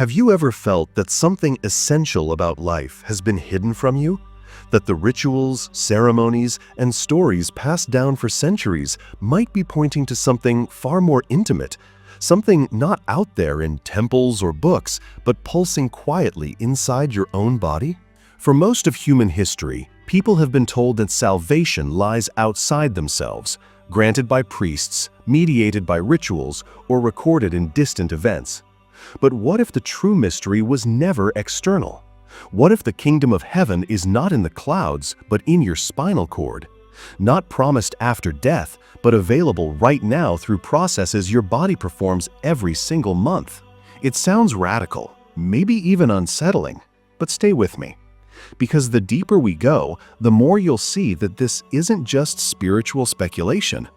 Have you ever felt that something essential about life has been hidden from you? That the rituals, ceremonies, and stories passed down for centuries might be pointing to something far more intimate, something not out there in temples or books, but pulsing quietly inside your own body? For most of human history, people have been told that salvation lies outside themselves, granted by priests, mediated by rituals, or recorded in distant events. But what if the true mystery was never external? What if the kingdom of heaven is not in the clouds, but in your spinal cord? Not promised after death, but available right now through processes your body performs every single month. It sounds radical, maybe even unsettling, but stay with me. Because the deeper we go, the more you'll see that this isn't just spiritual speculation.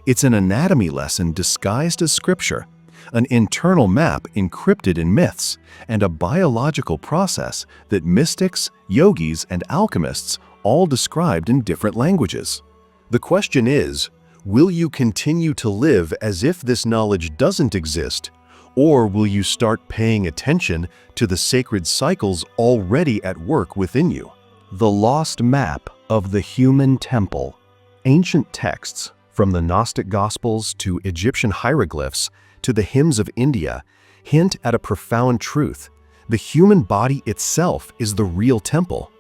It's an anatomy lesson disguised as scripture, an internal map encrypted in myths, and a biological process that mystics, yogis, and alchemists all described in different languages. The question is, will you continue to live as if this knowledge doesn't exist, or will you start paying attention to the sacred cycles already at work within you? The lost map of the human temple. Ancient texts, from the Gnostic Gospels to Egyptian hieroglyphs to the hymns of India, hint at a profound truth. The human body itself is the real temple.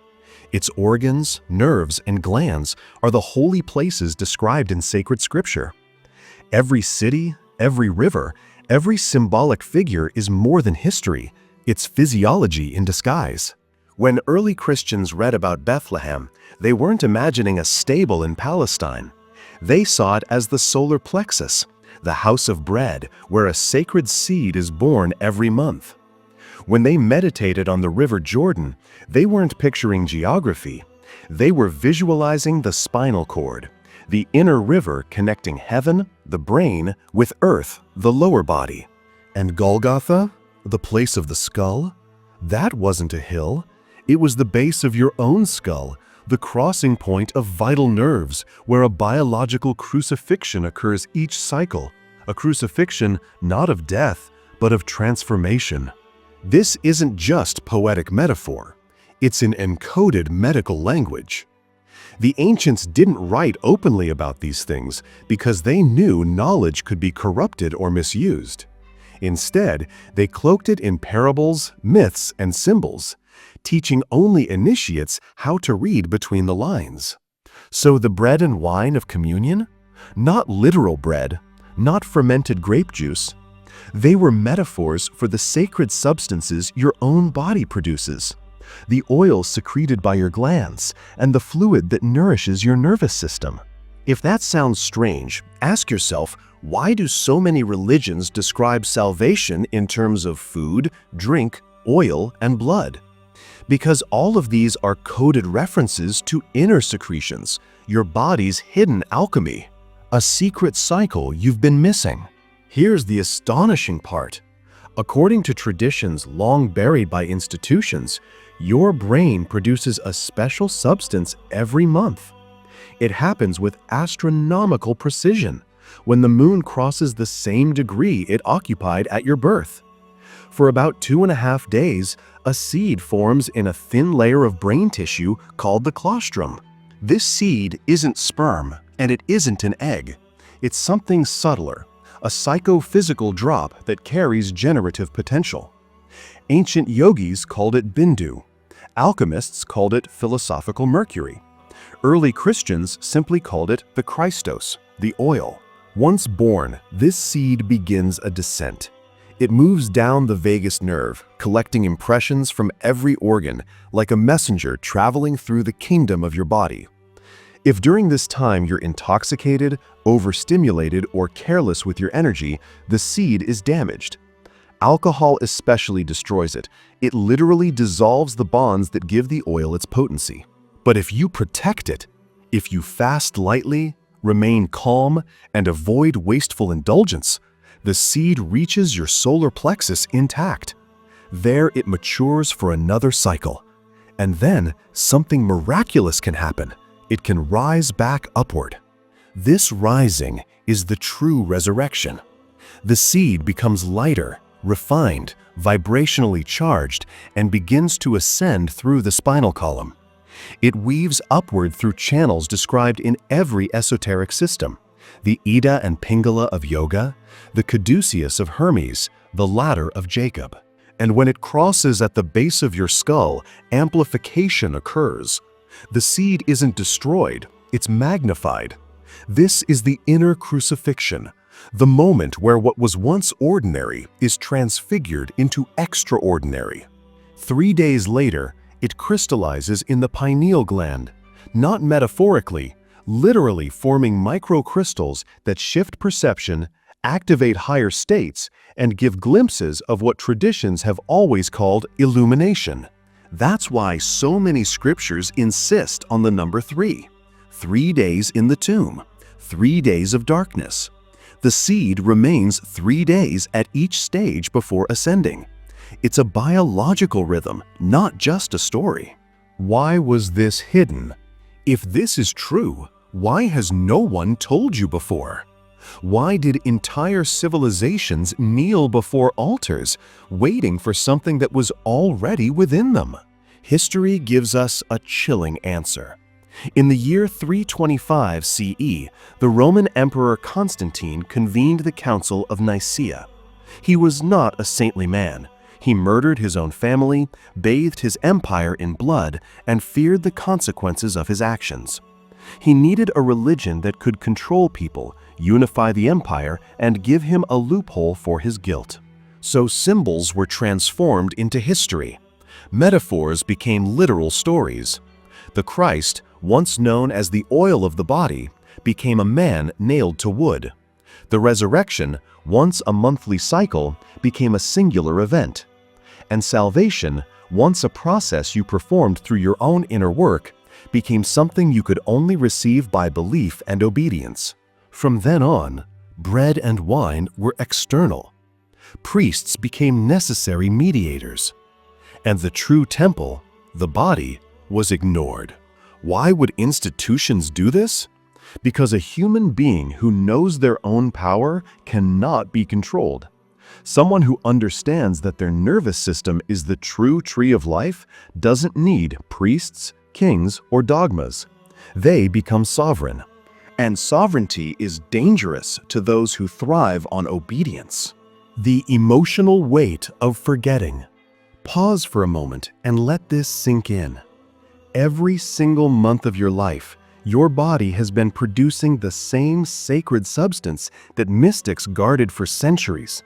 Its organs, nerves, and glands are the holy places described in sacred scripture. Every city, every river, every symbolic figure is more than history, it's physiology in disguise. When early Christians read about Bethlehem, they weren't imagining a stable in Palestine. They saw it as the solar plexus, the house of bread, where a sacred seed is born every month. When they meditated on the river Jordan, they weren't picturing geography. They were visualizing the spinal cord, the inner river connecting heaven, the brain, with earth, the lower body. And Golgotha, the place of the skull? That wasn't a hill. It was the base of your own skull, the crossing point of vital nerves, where a biological crucifixion occurs each cycle. A crucifixion not of death, but of transformation. This isn't just poetic metaphor. It's an encoded medical language. The ancients didn't write openly about these things because they knew knowledge could be corrupted or misused. Instead, they cloaked it in parables, myths, and symbols, teaching only initiates how to read between the lines. So the bread and wine of communion? Not literal bread, not fermented grape juice. They were metaphors for the sacred substances your own body produces, the oil secreted by your glands, and the fluid that nourishes your nervous system. If that sounds strange, ask yourself, why do so many religions describe salvation in terms of food, drink, oil, and blood? Because all of these are coded references to inner secretions, your body's hidden alchemy, a secret cycle you've been missing. Here's the astonishing part. According to traditions long buried by institutions, your brain produces a special substance every month. It happens with astronomical precision when the moon crosses the same degree it occupied at your birth. For about 2.5 days, a seed forms in a thin layer of brain tissue called the colostrum. This seed isn't sperm, and it isn't an egg. It's something subtler, a psychophysical drop that carries generative potential. Ancient yogis called it bindu. Alchemists called it philosophical mercury. Early Christians simply called it the Christos, the oil. Once born, this seed begins a descent. It moves down the vagus nerve, collecting impressions from every organ, like a messenger traveling through the kingdom of your body. If during this time you're intoxicated, overstimulated, or careless with your energy, the seed is damaged. Alcohol especially destroys it. It literally dissolves the bonds that give the oil its potency. But if you protect it, if you fast lightly, remain calm, and avoid wasteful indulgence, the seed reaches your solar plexus intact. There it matures for another cycle. And then something miraculous can happen. It can rise back upward. This rising is the true resurrection. The seed becomes lighter, refined, vibrationally charged, and begins to ascend through the spinal column. It weaves upward through channels described in every esoteric system: the Ida and Pingala of yoga, the caduceus of Hermes, the ladder of Jacob. And when it crosses at the base of your skull, amplification occurs. The seed isn't destroyed, it's magnified. This is the inner crucifixion, the moment where what was once ordinary is transfigured into extraordinary. 3 days later, it crystallizes in the pineal gland, not metaphorically, literally forming microcrystals that shift perception, activate higher states, and give glimpses of what traditions have always called illumination. That's why so many scriptures insist on the number 3. 3 days in the tomb, 3 days of darkness. The seed remains 3 days at each stage before ascending. It's a biological rhythm, not just a story. Why was this hidden? If this is true, why has no one told you before? Why did entire civilizations kneel before altars, waiting for something that was already within them? History gives us a chilling answer. In the year 325 CE, the Roman Emperor Constantine convened the Council of Nicaea. He was not a saintly man. He murdered his own family, bathed his empire in blood, and feared the consequences of his actions. He needed a religion that could control people, unify the empire, and give him a loophole for his guilt. So symbols were transformed into history. Metaphors became literal stories. The Christ, once known as the oil of the body, became a man nailed to wood. The resurrection, once a monthly cycle, became a singular event. And salvation, once a process you performed through your own inner work, became something you could only receive by belief and obedience. From then on, bread and wine were external. Priests became necessary mediators. And the true temple, the body, was ignored. Why would institutions do this? Because a human being who knows their own power cannot be controlled. Someone who understands that their nervous system is the true tree of life doesn't need priests, kings, or dogmas. They become sovereign. And sovereignty is dangerous to those who thrive on obedience. The emotional weight of forgetting. Pause for a moment and let this sink in. Every single month of your life, your body has been producing the same sacred substance that mystics guarded for centuries.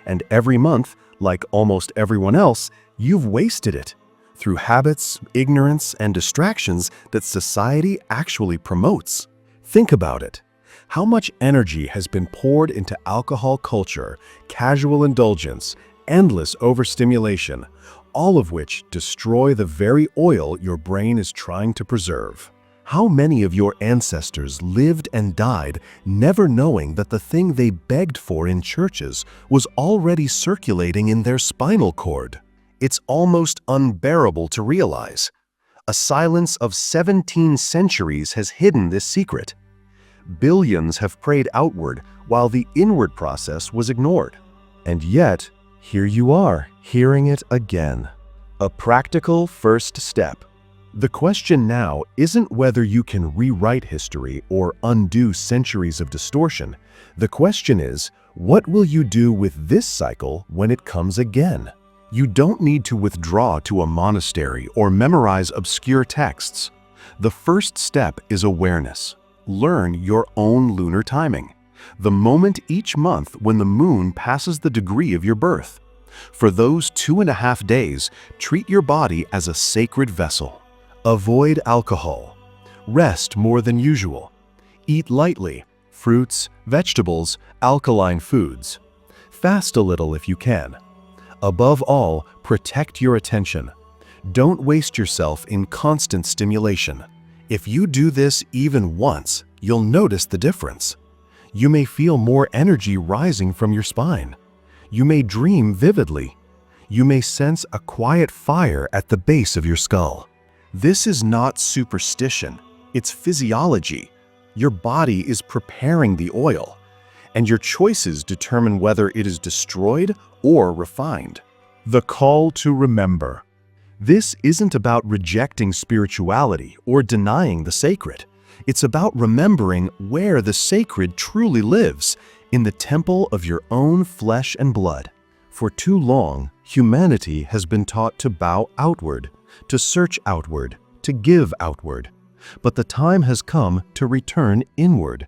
And every month, like almost everyone else, you've wasted it through habits, ignorance, and distractions that society actually promotes. Think about it. How much energy has been poured into alcohol culture, casual indulgence, endless overstimulation, all of which destroy the very oil your brain is trying to preserve? How many of your ancestors lived and died never knowing that the thing they begged for in churches was already circulating in their spinal cord? It's almost unbearable to realize. A silence of 17 centuries has hidden this secret. Billions have prayed outward while the inward process was ignored. And yet, here you are, hearing it again. A practical first step. The question now isn't whether you can rewrite history or undo centuries of distortion. The question is, what will you do with this cycle when it comes again? You don't need to withdraw to a monastery or memorize obscure texts. The first step is awareness. Learn your own lunar timing, the moment each month when the moon passes the degree of your birth. For those 2.5 days, treat your body as a sacred vessel. Avoid alcohol. Rest more than usual. Eat lightly, fruits, vegetables, alkaline foods. Fast a little if you can. Above all, protect your attention. Don't waste yourself in constant stimulation. If you do this even once, you'll notice the difference. You may feel more energy rising from your spine. You may dream vividly. You may sense a quiet fire at the base of your skull. This is not superstition, it's physiology. Your body is preparing the oil. and your choices determine whether it is destroyed or refined. The call to remember. This isn't about rejecting spirituality or denying the sacred. It's about remembering where the sacred truly lives, in the temple of your own flesh and blood. For too long, humanity has been taught to bow outward, to search outward, to give outward. But the time has come to return inward.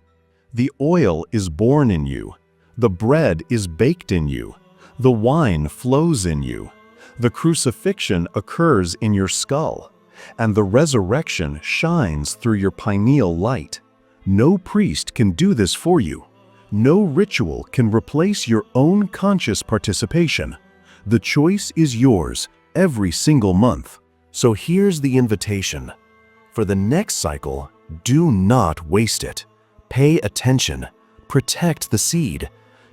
The oil is born in you. The bread is baked in you. The wine flows in you. The crucifixion occurs in your skull, and the resurrection shines through your pineal light. No priest can do this for you. No ritual can replace your own conscious participation. The choice is yours every single month. So here's the invitation. For the next cycle, do not waste it. Pay attention. Protect the seed.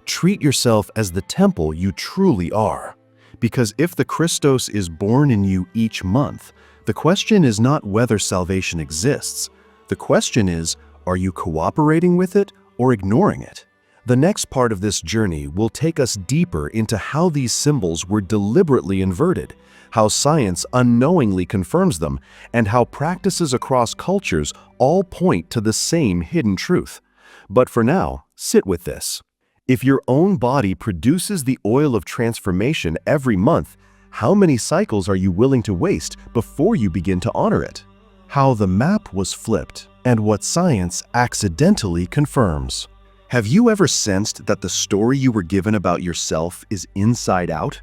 Treat yourself as the temple you truly are. Because if the Christos is born in you each month, the question is not whether salvation exists. The question is, are you cooperating with it or ignoring it? The next part of this journey will take us deeper into how these symbols were deliberately inverted, how science unknowingly confirms them, and how practices across cultures all point to the same hidden truth. But for now, sit with this. If your own body produces the oil of transformation every month, how many cycles are you willing to waste before you begin to honor it? How the map was flipped, and what science accidentally confirms. Have you ever sensed that the story you were given about yourself is inside out?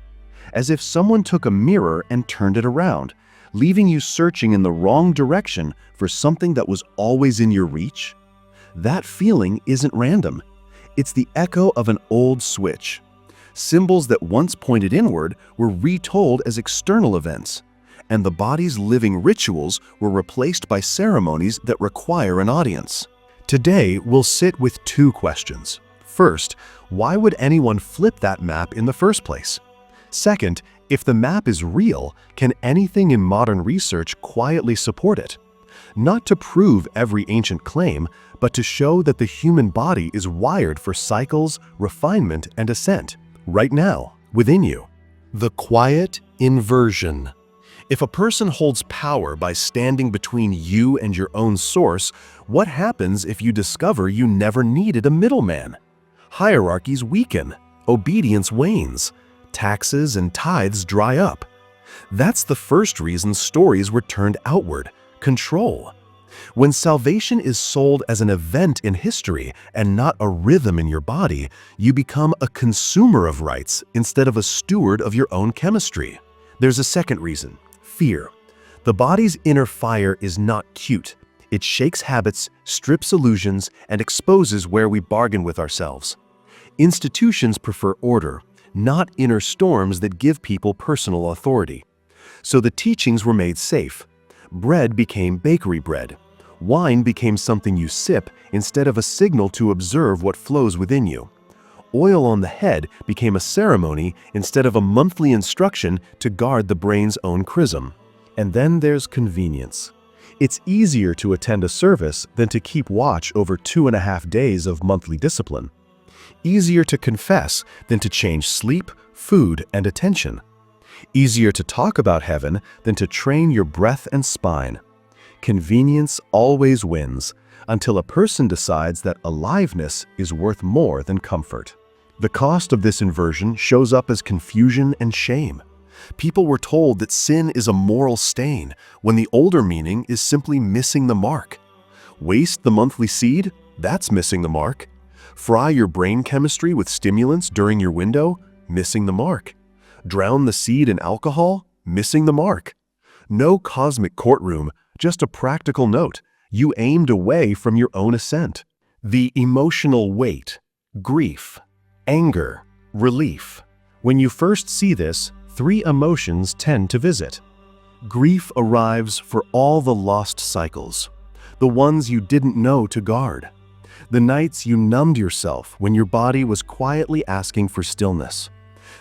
As if someone took a mirror and turned it around, leaving you searching in the wrong direction for something that was always in your reach? That feeling isn't random. It's the echo of an old switch. Symbols that once pointed inward were retold as external events, and the body's living rituals were replaced by ceremonies that require an audience. Today, we'll sit with two questions. First, why would anyone flip that map in the first place? Second, if the map is real, can anything in modern research quietly support it? Not to prove every ancient claim, but to show that the human body is wired for cycles, refinement, and ascent, right now, within you. The quiet inversion. If a person holds power by standing between you and your own source, what happens if you discover you never needed a middleman? Hierarchies weaken, obedience wanes, taxes and tithes dry up. That's the first reason stories were turned outward: control. When salvation is sold as an event in history and not a rhythm in your body, you become a consumer of rights instead of a steward of your own chemistry. There's a second reason: fear. The body's inner fire is not cute. It shakes habits, strips illusions, and exposes where we bargain with ourselves. Institutions prefer order, not inner storms that give people personal authority. So the teachings were made safe. Bread became bakery bread. Wine became something you sip instead of a signal to observe what flows within you. Oil on the head became a ceremony instead of a monthly instruction to guard the brain's own chrism. And then there's convenience. It's easier to attend a service than to keep watch over 2.5 days of monthly discipline. Easier to confess than to change sleep, food, and attention. Easier to talk about heaven than to train your breath and spine. Convenience always wins, until a person decides that aliveness is worth more than comfort. The cost of this inversion shows up as confusion and shame. People were told that sin is a moral stain, when the older meaning is simply missing the mark. Waste the monthly seed? That's missing the mark. Fry your brain chemistry with stimulants during your window? Missing the mark. Drown the seed in alcohol? Missing the mark. No cosmic courtroom, just a practical note. You aimed away from your own ascent. The emotional weight: grief, anger, relief. When you first see this, 3 emotions tend to visit. Grief arrives for all the lost cycles, the ones you didn't know to guard. The nights you numbed yourself when your body was quietly asking for stillness.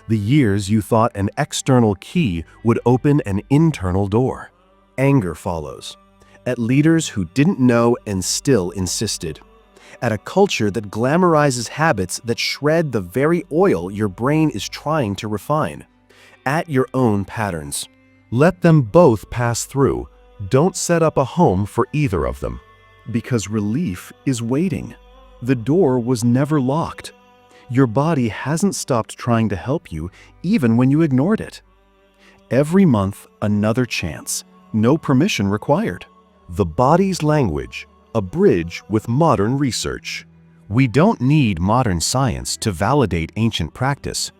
The years you thought an external key would open an internal door. Anger follows, at leaders who didn't know and still insisted. at a culture that glamorizes habits that shred the very oil your brain is trying to refine, at your own patterns. Let them both pass through. Don't set up a home for either of them. Because relief is waiting. The door was never locked. Your body hasn't stopped trying to help you even when you ignored it. Every month, another chance. No permission required. The body's language, a bridge with modern research. We don't need modern science to validate ancient practice,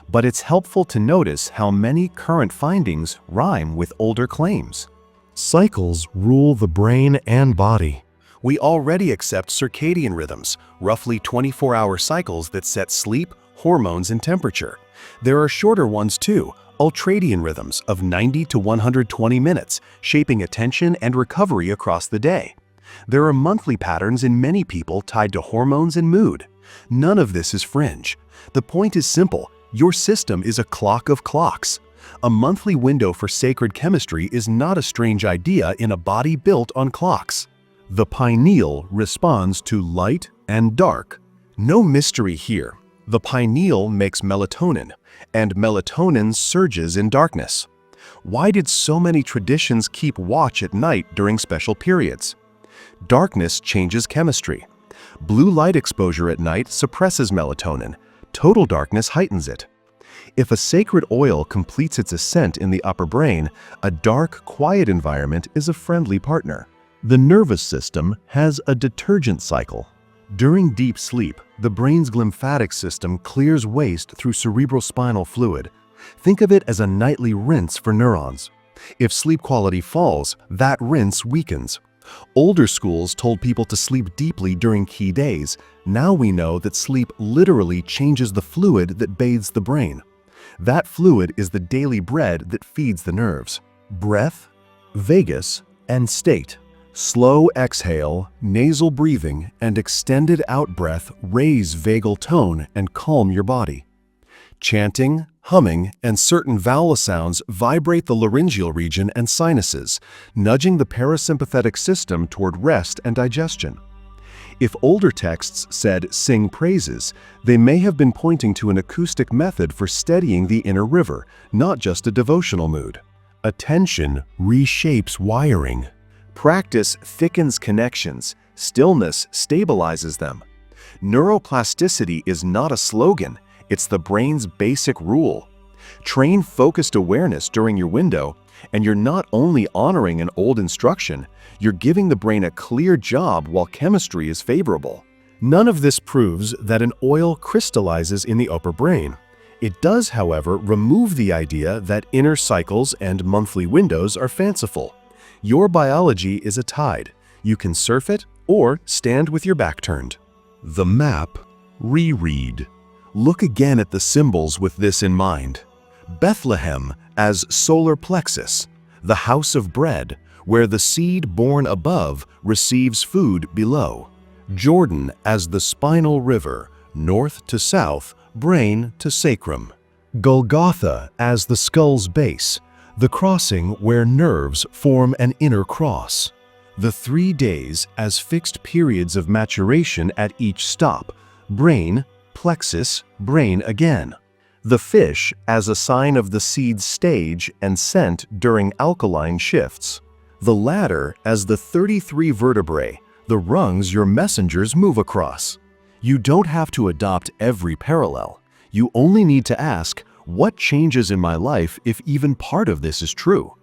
but it's helpful to notice how many current findings rhyme with older claims. Cycles rule the brain and body. We already accept circadian rhythms, roughly 24-hour cycles that set sleep, hormones, and temperature. There are shorter ones too, ultradian rhythms of 90 to 120 minutes, shaping attention and recovery across the day. There are monthly patterns in many people tied to hormones and mood. None of this is fringe. The point is simple: your system is a clock of clocks. A monthly window for sacred chemistry is not a strange idea in a body built on clocks. The pineal responds to light and dark. No mystery here. The pineal makes melatonin, and melatonin surges in darkness. Why did so many traditions keep watch at night during special periods? Darkness changes chemistry. Blue light exposure at night suppresses melatonin. Total darkness heightens it. If a sacred oil completes its ascent in the upper brain, a dark, quiet environment is a friendly partner. The nervous system has a detergent cycle. During deep sleep, the brain's lymphatic system clears waste through cerebrospinal fluid. Think of it as a nightly rinse for neurons. If sleep quality falls, that rinse weakens. Older schools told people to sleep deeply during key days. Now we know that sleep literally changes the fluid that bathes the brain. That fluid is the daily bread that feeds the nerves. Breath, vagus, and state. Slow exhale, nasal breathing, and extended out-breath raise vagal tone and calm your body. Chanting, humming, and certain vowel sounds vibrate the laryngeal region and sinuses, nudging the parasympathetic system toward rest and digestion. If older texts said sing praises, they may have been pointing to an acoustic method for steadying the inner river, not just a devotional mood. Attention reshapes wiring. Practice thickens connections. Stillness stabilizes them. Neuroplasticity is not a slogan. It's the brain's basic rule. Train focused awareness during your window, and you're not only honoring an old instruction, you're giving the brain a clear job while chemistry is favorable. None of this proves that an oil crystallizes in the upper brain. It does, however, remove the idea that inner cycles and monthly windows are fanciful. Your biology is a tide. You can surf it or stand with your back turned. The map, reread. Look again at the symbols with this in mind. Bethlehem as solar plexus, the house of bread, where the seed born above receives food below. Jordan as the spinal river, north to south, brain to sacrum. Golgotha as the skull's base, the crossing where nerves form an inner cross. The 3 days as fixed periods of maturation at each stop, brain, plexus, brain again. The fish as a sign of the seed's stage and scent during alkaline shifts. The ladder as the 33 vertebrae, the rungs your messengers move across. You don't have to adopt every parallel. You only need to ask, what changes in my life if even part of this is true?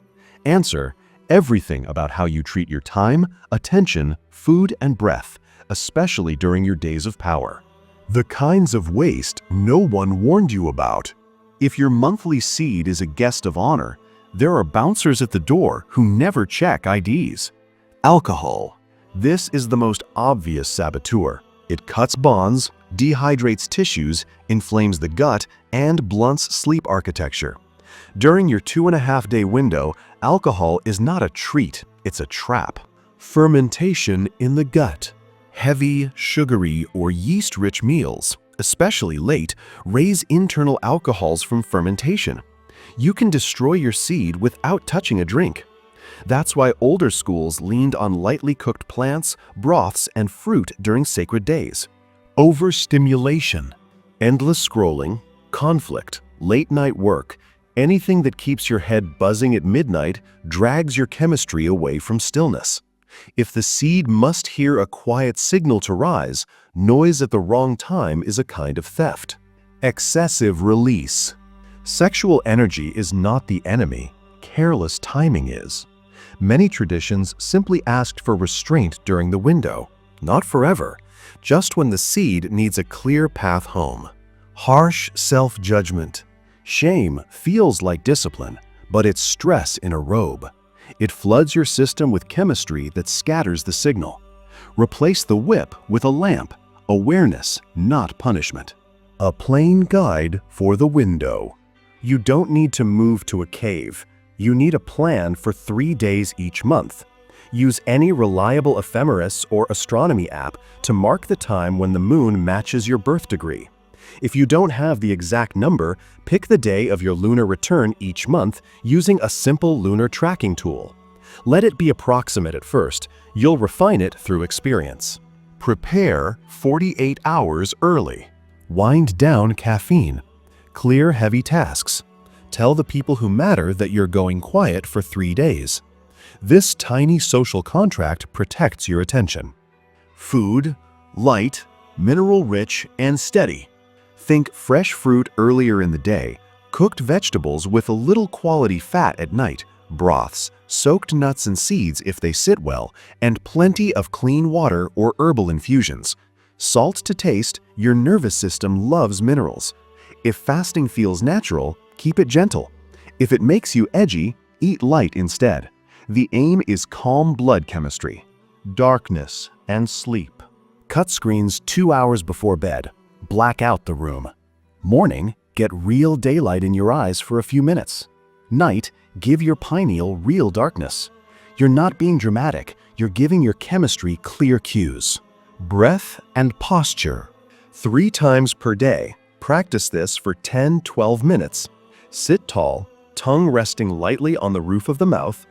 Answer, everything about how you treat your time, attention, food, and breath, especially during your days of power. The kinds of waste no one warned you about. If your monthly seed is a guest of honor, there are bouncers at the door who never check IDs. Alcohol. This is the most obvious saboteur. It cuts bonds, dehydrates tissues, inflames the gut, and blunts sleep architecture. During your 2.5-day window, alcohol is not a treat, it's a trap. Fermentation in the gut. Heavy, sugary, or yeast-rich meals, especially late, raise internal alcohols from fermentation. You can destroy your seed without touching a drink. That's why older schools leaned on lightly cooked plants, broths, and fruit during sacred days. Overstimulation. Endless scrolling, conflict, late-night work, anything that keeps your head buzzing at midnight drags your chemistry away from stillness. If the seed must hear a quiet signal to rise, noise at the wrong time is a kind of theft. Excessive release. Sexual energy is not the enemy. Careless timing is. Many traditions simply asked for restraint during the window, not forever, just when the seed needs a clear path home. Harsh self-judgment. Shame feels like discipline, but it's stress in a robe. It floods your system with chemistry that scatters the signal. Replace the whip with a lamp, awareness, not punishment. A plain guide for the window. You don't need to move to a cave. You need a plan for 3 days each month. Use any reliable ephemeris or astronomy app to mark the time when the moon matches your birth degree. If you don't have the exact number, pick the day of your lunar return each month using a simple lunar tracking tool. Let it be approximate at first. You'll refine it through experience. Prepare 48 hours early. Wind down caffeine. Clear heavy tasks. Tell the people who matter that you're going quiet for 3 days. This tiny social contract protects your attention. Food, light, mineral-rich, and steady. Think fresh fruit earlier in the day, cooked vegetables with a little quality fat at night, broths, soaked nuts and seeds if they sit well, and plenty of clean water or herbal infusions. Salt to taste, your nervous system loves minerals. If fasting feels natural, keep it gentle. If it makes you edgy, eat light instead. The aim is calm blood chemistry. Darkness and sleep. Cut screens 2 hours before bed. Black out the room. Morning, get real daylight in your eyes for a few minutes. Night, give your pineal real darkness. You're not being dramatic, you're giving your chemistry clear cues. Breath and posture. 3 times per day, practice this for 10-12 minutes. Sit tall, tongue resting lightly on the roof of the mouth.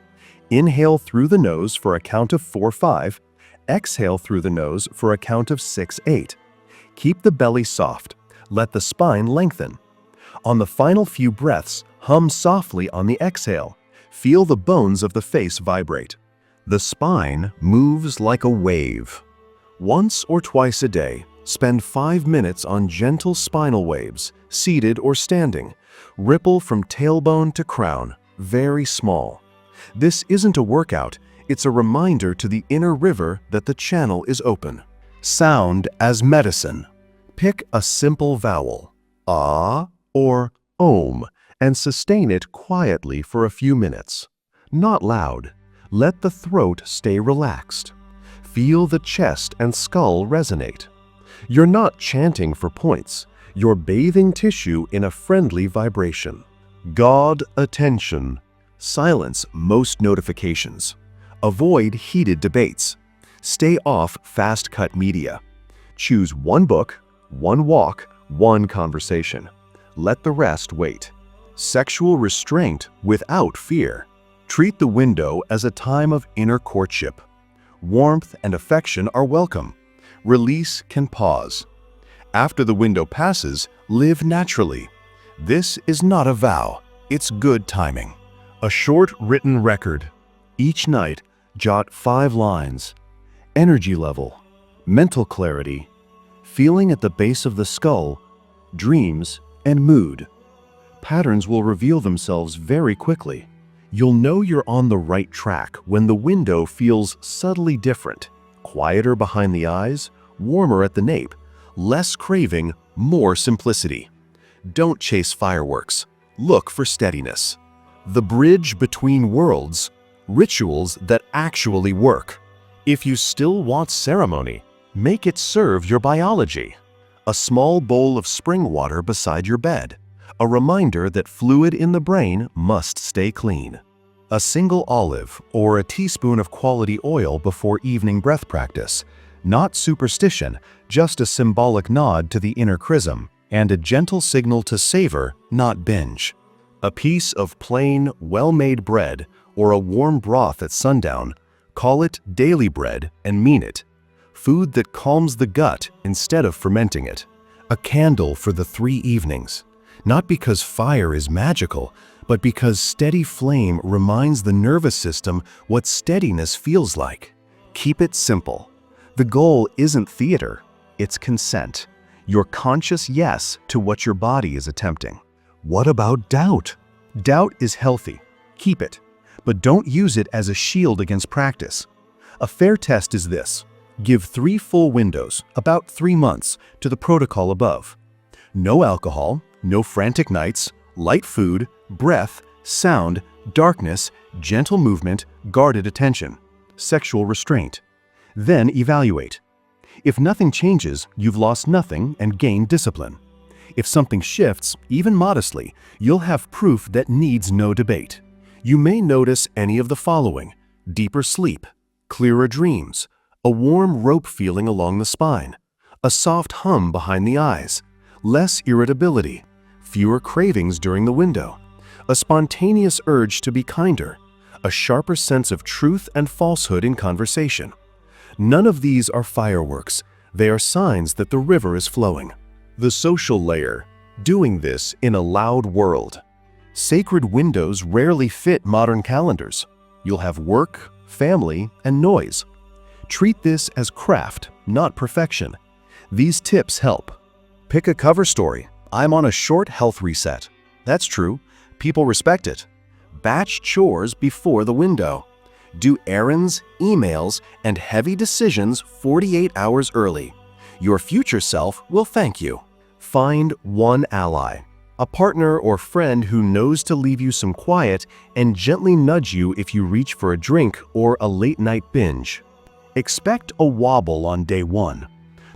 Inhale through the nose for a count of 4-5. Exhale through the nose for a count of 6-8. Keep the belly soft. Let the spine lengthen. On the final few breaths, hum softly on the exhale. Feel the bones of the face vibrate. The spine moves like a wave. Once or twice a day, spend 5 minutes on gentle spinal waves, seated or standing. Ripple from tailbone to crown, very small. This isn't a workout, it's a reminder to the inner river that the channel is open. Sound as medicine. Pick a simple vowel, ah or om, and sustain it quietly for a few minutes. Not loud. Let the throat stay relaxed. Feel the chest and skull resonate. You're not chanting for points. You're bathing tissue in a friendly vibration. God attention. Silence most notifications. Avoid heated debates. Stay off fast-cut media. Choose one book, one walk, one conversation. Let the rest wait. Sexual restraint without fear. Treat the window as a time of inner courtship. Warmth and affection are welcome. Release can pause. After the window passes, live naturally. This is not a vow, it's good timing. A short written record. Each night, jot 5 lines. Energy level, mental clarity, feeling at the base of the skull, dreams, and mood. Patterns will reveal themselves very quickly. You'll know you're on the right track when the window feels subtly different, quieter behind the eyes, warmer at the nape, less craving, more simplicity. Don't chase fireworks. Look for steadiness. The bridge between worlds, rituals that actually work. If you still want ceremony, make it serve your biology. A small bowl of spring water beside your bed. A reminder that fluid in the brain must stay clean. A single olive or a teaspoon of quality oil before evening breath practice. Not superstition, just a symbolic nod to the inner chrism, and a gentle signal to savor, not binge. A piece of plain, well-made bread or a warm broth at sundown, call it daily bread and mean it. Food that calms the gut instead of fermenting it. A candle for the 3 evenings. Not because fire is magical, but because steady flame reminds the nervous system what steadiness feels like. Keep it simple. The goal isn't theater, it's consent. Your conscious yes to what your body is attempting. What about doubt? Doubt is healthy. Keep it. But don't use it as a shield against practice. A fair test is this. Give 3 full windows, about 3 months, to the protocol above. No alcohol, no frantic nights, light food, breath, sound, darkness, gentle movement, guarded attention, sexual restraint. Then evaluate. If nothing changes, you've lost nothing and gained discipline. If something shifts, even modestly, you'll have proof that needs no debate. You may notice any of the following: deeper sleep, clearer dreams, a warm rope feeling along the spine, a soft hum behind the eyes, less irritability, fewer cravings during the window, a spontaneous urge to be kinder, a sharper sense of truth and falsehood in conversation. None of these are fireworks. They are signs that the river is flowing. The social layer, doing this in a loud world. Sacred windows rarely fit modern calendars. You'll have work, family, and noise. Treat this as craft, not perfection. These tips help. Pick a cover story. I'm on a short health reset. That's true. People respect it. Batch chores before the window. Do errands, emails, and heavy decisions 48 hours early. Your future self will thank you. Find one ally. A partner or friend who knows to leave you some quiet and gently nudge you if you reach for a drink or a late-night binge. Expect a wobble on day 1.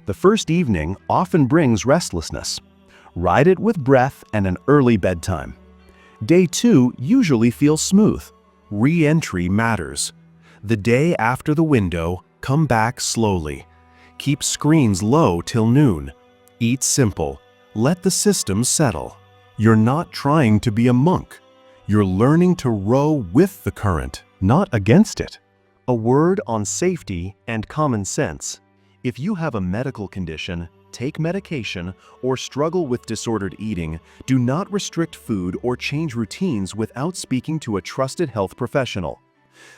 The first evening often brings restlessness. Ride it with breath and an early bedtime. Day 2 usually feels smooth. Re-entry matters. The day after the window, come back slowly. Keep screens low till noon. Eat simple. Let the system settle. You're not trying to be a monk. You're learning to row with the current, not against it. A word on safety and common sense. If you have a medical condition, take medication, or struggle with disordered eating, do not restrict food or change routines without speaking to a trusted health professional.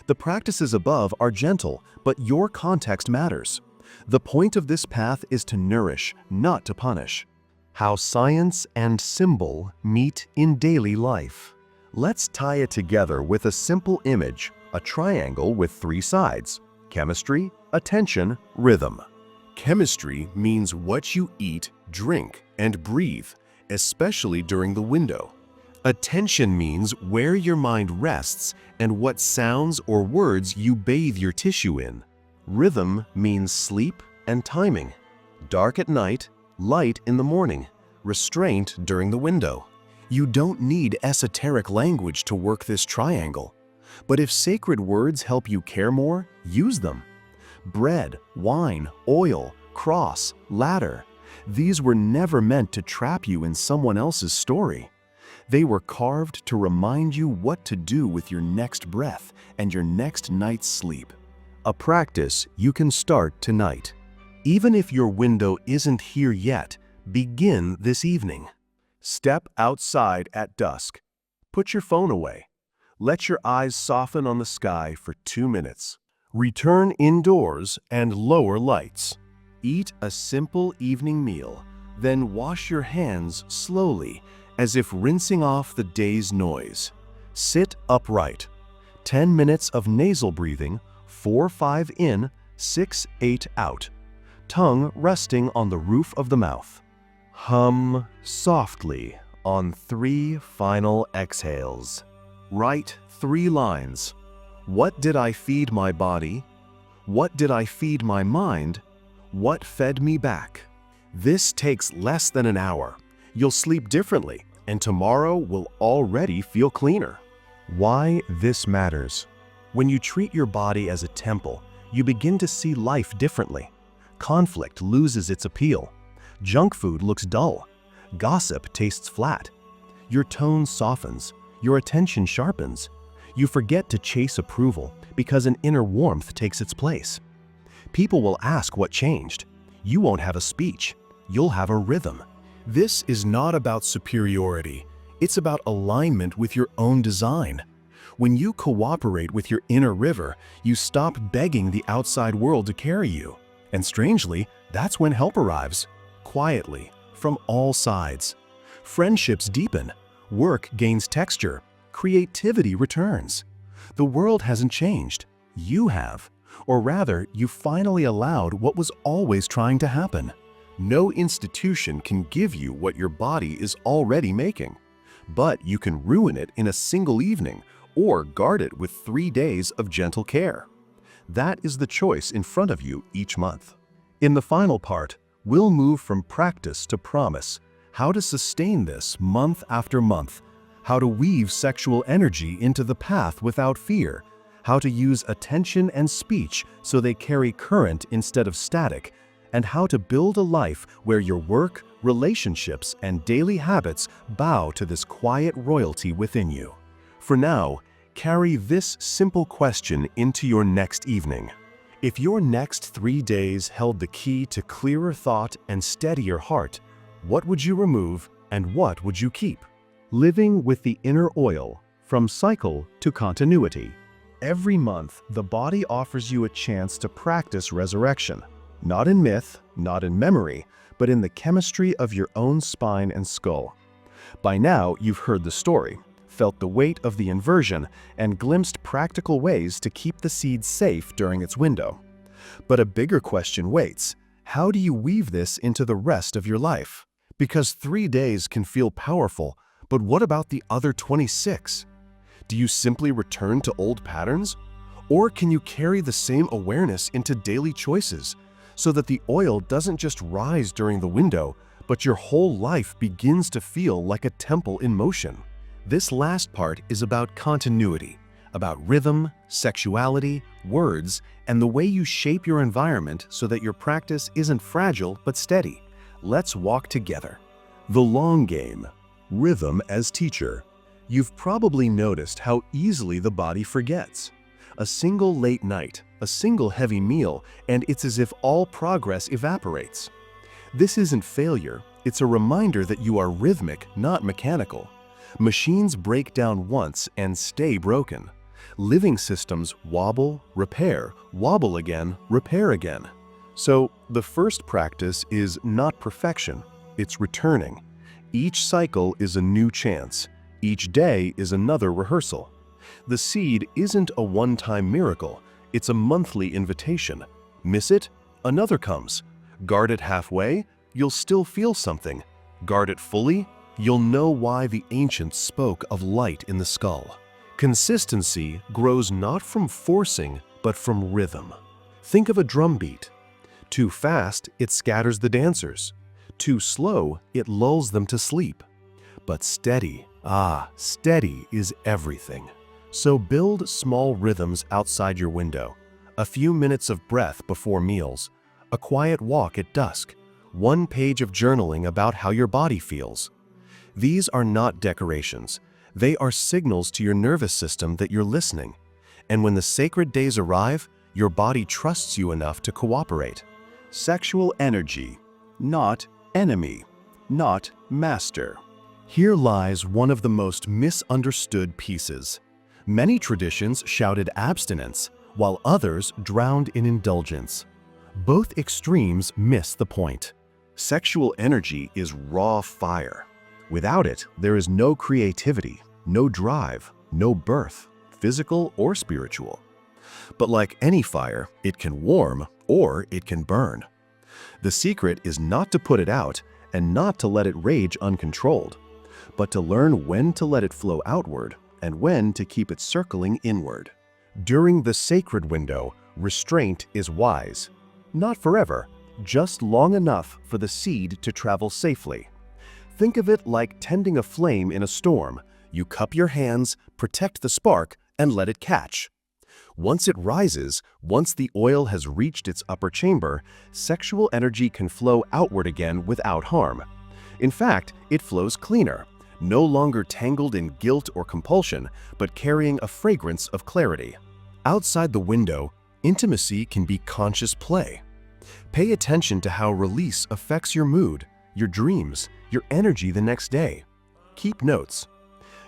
The practices above are gentle, but your context matters. The point of this path is to nourish, not to punish. How science and symbol meet in daily life. Let's tie it together with a simple image, a triangle with 3 sides: chemistry, attention, rhythm. Chemistry means what you eat, drink, and breathe, especially during the window. Attention means where your mind rests and what sounds or words you bathe your tissue in. Rhythm means sleep and timing. Dark at night, light in the morning, restraint during the window. You don't need esoteric language to work this triangle. But if sacred words help you care more, use them. Bread, wine, oil, cross, ladder. These were never meant to trap you in someone else's story. They were carved to remind you what to do with your next breath and your next night's sleep. A practice you can start tonight. Even if your window isn't here yet, begin this evening. Step outside at dusk. Put your phone away. Let your eyes soften on the sky for 2 minutes. Return indoors and lower lights. Eat a simple evening meal, then wash your hands slowly, as if rinsing off the day's noise. Sit upright. 10 minutes of nasal breathing, 4-5 in, 6-8 out. Tongue resting on the roof of the mouth. Hum softly on 3 final exhales. Write 3 lines. What did I feed my body? What did I feed my mind? What fed me back? This takes less than an hour. You'll sleep differently, and tomorrow will already feel cleaner. Why this matters? When you treat your body as a temple, you begin to see life differently. Conflict loses its appeal. Junk food looks dull. Gossip tastes flat. Your tone softens. Your attention sharpens. You forget to chase approval because an inner warmth takes its place. People will ask what changed. You won't have a speech. You'll have a rhythm. This is not about superiority. It's about alignment with your own design. When you cooperate with your inner river, you stop begging the outside world to carry you. And strangely, that's when help arrives. Quietly, from all sides. Friendships deepen. Work gains texture. Creativity returns. The world hasn't changed. You have. Or rather, you finally allowed what was always trying to happen. No institution can give you what your body is already making. But you can ruin it in a single evening or guard it with 3 days of gentle care. That is the choice in front of you each month. In the final part, we'll move from practice to promise, how to sustain this month after month, how to weave sexual energy into the path without fear, how to use attention and speech so they carry current instead of static, and how to build a life where your work, relationships, and daily habits bow to this quiet royalty within you. For now, carry this simple question into your next evening. If your next 3 days held the key to clearer thought and steadier heart, what would you remove and what would you keep? Living with the inner oil, from cycle to continuity. Every month, the body offers you a chance to practice resurrection. Not in myth, not in memory, but in the chemistry of your own spine and skull. By now, you've heard the story, felt the weight of the inversion, and glimpsed practical ways to keep the seed safe during its window. But a bigger question waits. How do you weave this into the rest of your life? Because 3 days can feel powerful, but what about the other 26? Do you simply return to old patterns? Or can you carry the same awareness into daily choices, so that the oil doesn't just rise during the window, but your whole life begins to feel like a temple in motion? This last part is about continuity, about rhythm, sexuality, words, and the way you shape your environment so that your practice isn't fragile but steady. Let's walk together. The long game. Rhythm as teacher. You've probably noticed how easily the body forgets. A single late night, a single heavy meal, and it's as if all progress evaporates. This isn't failure, it's a reminder that you are rhythmic, not mechanical. Machines break down once and stay broken. Living systems wobble, repair, wobble again, repair again. So, the first practice is not perfection, it's returning. Each cycle is a new chance. Each day is another rehearsal. The seed isn't a one-time miracle, it's a monthly invitation. Miss it? Another comes. Guard it halfway? You'll still feel something. Guard it fully? You'll know why the ancients spoke of light in the skull. Consistency grows not from forcing, but from rhythm. Think of a drum beat. Too fast, it scatters the dancers. Too slow, it lulls them to sleep. But steady, steady is everything. So build small rhythms outside your window. A few minutes of breath before meals, a quiet walk at dusk, 1 page of journaling about how your body feels. These are not decorations. They are signals to your nervous system that you're listening. And when the sacred days arrive, your body trusts you enough to cooperate. Sexual energy, not enemy, not master. Here lies one of the most misunderstood pieces. Many traditions shouted abstinence, while others drowned in indulgence. Both extremes miss the point. Sexual energy is raw fire. Without it, there is no creativity, no drive, no birth, physical or spiritual. But like any fire, it can warm or it can burn. The secret is not to put it out and not to let it rage uncontrolled, but to learn when to let it flow outward and when to keep it circling inward. During the sacred window, restraint is wise. Not forever, just long enough for the seed to travel safely. Think of it like tending a flame in a storm. You cup your hands, protect the spark, and let it catch. Once it rises, once the oil has reached its upper chamber, sexual energy can flow outward again without harm. In fact, it flows cleaner, no longer tangled in guilt or compulsion, but carrying a fragrance of clarity. Outside the window, intimacy can be conscious play. Pay attention to how release affects your mood, your dreams, your energy the next day. Keep notes.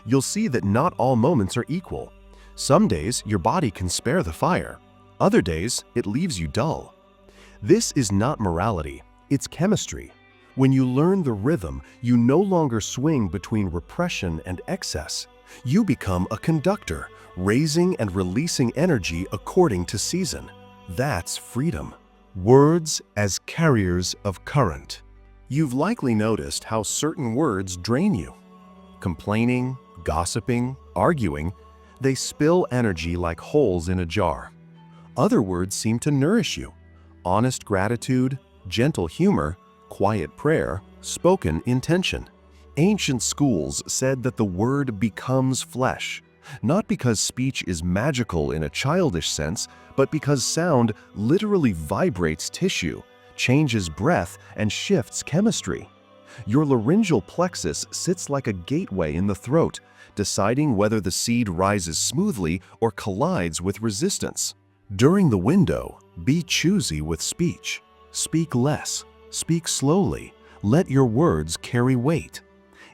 You'll see that not all moments are equal. Some days your body can spare the fire. Other days it leaves you dull. This is not morality, it's chemistry. When you learn the rhythm, you no longer swing between repression and excess. You become a conductor, raising and releasing energy according to season. That's freedom. Words as carriers of current. You've likely noticed how certain words drain you. Complaining, gossiping, arguing, they spill energy like holes in a jar. Other words seem to nourish you. Honest gratitude, gentle humor, quiet prayer, spoken intention. Ancient schools said that the word becomes flesh, not because speech is magical in a childish sense, but because sound literally vibrates tissue, changes breath, and shifts chemistry. Your laryngeal plexus sits like a gateway in the throat, deciding whether the seed rises smoothly or collides with resistance. During the window, be choosy with speech. Speak less, speak slowly, let your words carry weight.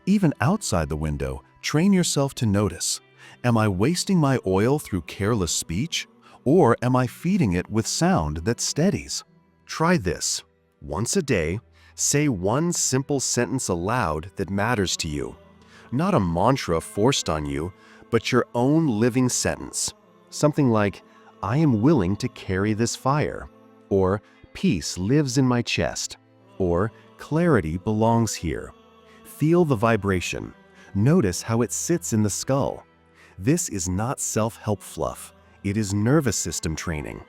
Even outside the window, train yourself to notice. Am I wasting my oil through careless speech? Or am I feeding it with sound that steadies? Try this. Once a day, say one simple sentence aloud that matters to you. Not a mantra forced on you, but your own living sentence. Something like, I am willing to carry this fire. Or, peace lives in my chest. Or, clarity belongs here. Feel the vibration. Notice how it sits in the skull. This is not self-help fluff. It is nervous system training.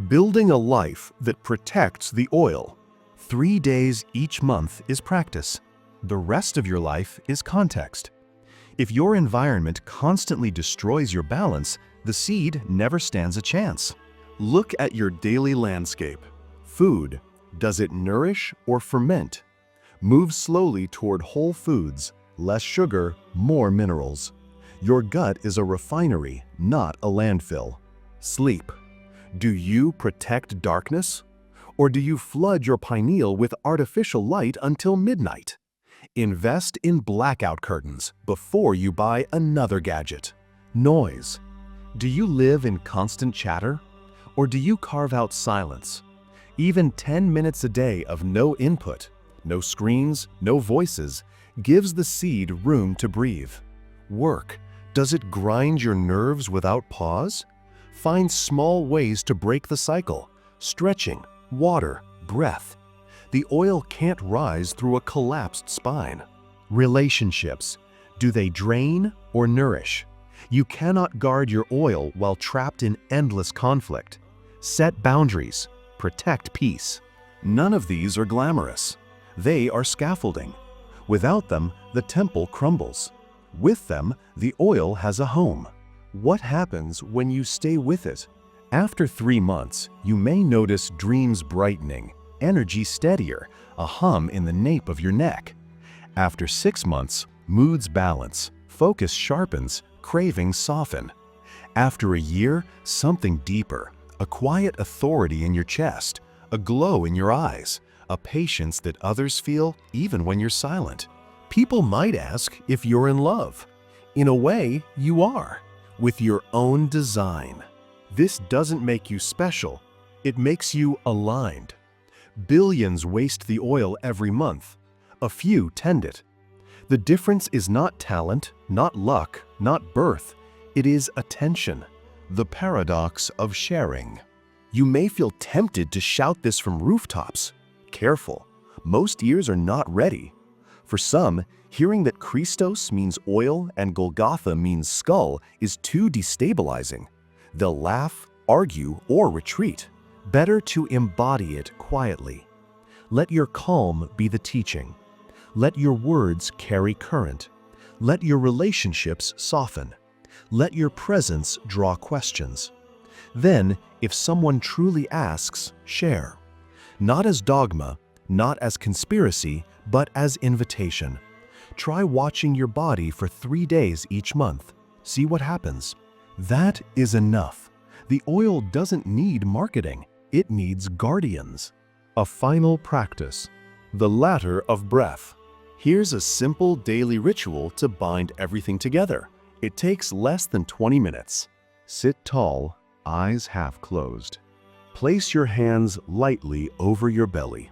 Building a life that protects the oil. 3 days each month is practice. The rest of your life is context. If your environment constantly destroys your balance, the seed never stands a chance. Look at your daily landscape. Food. Does it nourish or ferment? Move slowly toward whole foods, less sugar, more minerals. Your gut is a refinery, not a landfill. Sleep. Do you protect darkness? Or do you flood your pineal with artificial light until midnight? Invest in blackout curtains before you buy another gadget. Noise. Do you live in constant chatter? Or do you carve out silence? Even 10 minutes a day of no input, no screens, no voices, gives the seed room to breathe. Work. Does it grind your nerves without pause? Find small ways to break the cycle. Stretching, water, breath. The oil can't rise through a collapsed spine. Relationships. Do they drain or nourish? You cannot guard your oil while trapped in endless conflict. Set boundaries. Protect peace. None of these are glamorous. They are scaffolding. Without them, the temple crumbles. With them, the oil has a home. What happens when you stay with it? After 3 months, you may notice dreams brightening, energy steadier, a hum in the nape of your neck. After 6 months, moods balance, focus sharpens, cravings soften. After a year, something deeper, a quiet authority in your chest, a glow in your eyes, a patience that others feel even when you're silent. People might ask if you're in love. In a way, you are, with your own design. This doesn't make you special, it makes you aligned. Billions waste the oil every month. A few tend it. The difference is not talent, not luck, not birth. It is attention. The paradox of sharing. You may feel tempted to shout this from rooftops. Careful, most ears are not ready. For some, hearing that Christos means oil and Golgotha means skull is too destabilizing. They'll laugh, argue, or retreat. Better to embody it quietly. Let your calm be the teaching. Let your words carry current. Let your relationships soften. Let your presence draw questions. Then, if someone truly asks, share. Not as dogma, not as conspiracy, but as invitation. Try watching your body for 3 days each month. See what happens. That is enough. The oil doesn't need marketing. It needs guardians. A final practice, the ladder of breath. Here's a simple daily ritual to bind everything together. It takes less than 20 minutes. Sit tall, eyes half closed. Place your hands lightly over your belly.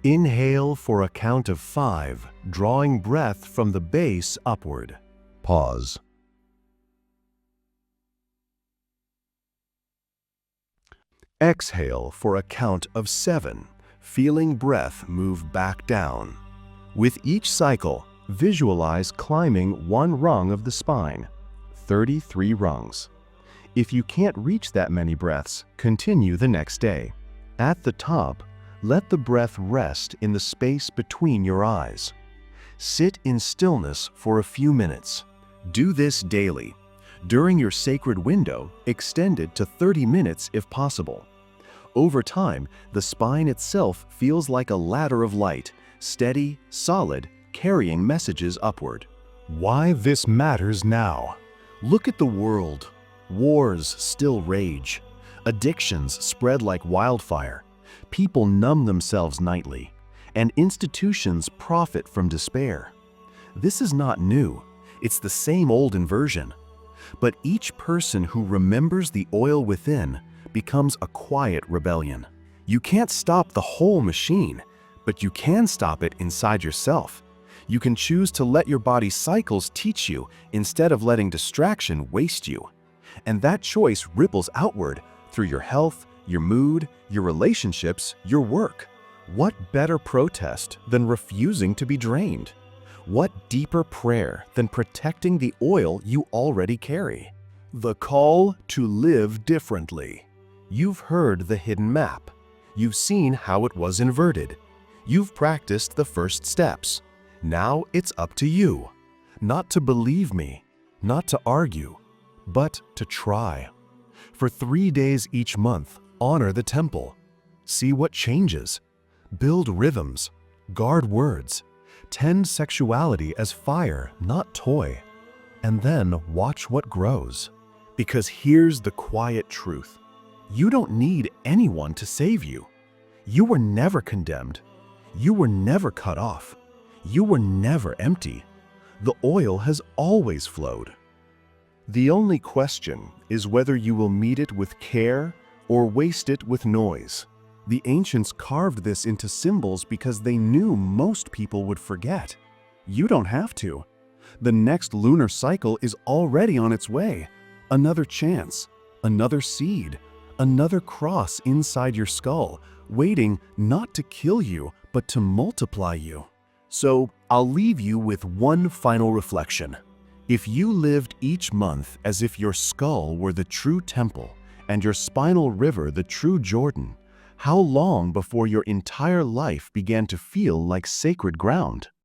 Inhale for a count of 5, drawing breath from the base upward. Pause. Exhale for a count of 7, feeling breath move back down. With each cycle, visualize climbing one rung of the spine, 33 rungs. If you can't reach that many breaths, continue the next day. At the top, let the breath rest in the space between your eyes. Sit in stillness for a few minutes. Do this daily. During your sacred window, extend it to 30 minutes if possible. Over time, the spine itself feels like a ladder of light, steady, solid, carrying messages upward. Why this matters now. Look at the world. Wars still rage. Addictions spread like wildfire. People numb themselves nightly, and institutions profit from despair. This is not new. It's the same old inversion. But each person who remembers the oil within becomes a quiet rebellion. You can't stop the whole machine, but you can stop it inside yourself. You can choose to let your body's cycles teach you instead of letting distraction waste you. And that choice ripples outward through your health, your mood, your relationships, your work. What better protest than refusing to be drained? What deeper prayer than protecting the oil you already carry? The call to live differently. You've heard the hidden map. You've seen how it was inverted. You've practiced the first steps. Now it's up to you. Not to believe me, not to argue, but to try. For 3 days each month, honor the temple. See what changes. Build rhythms. Guard words. Tend sexuality as fire, not toy. And then watch what grows. Because here's the quiet truth. You don't need anyone to save you. You were never condemned. You were never cut off. You were never empty. The oil has always flowed. The only question is whether you will meet it with care or waste it with noise. The ancients carved this into symbols because they knew most people would forget. You don't have to. The next lunar cycle is already on its way. Another chance, another seed, another cross inside your skull, waiting not to kill you, but to multiply you. So I'll leave you with one final reflection. If you lived each month as if your skull were the true temple and your spinal river the true Jordan, how long before your entire life began to feel like sacred ground?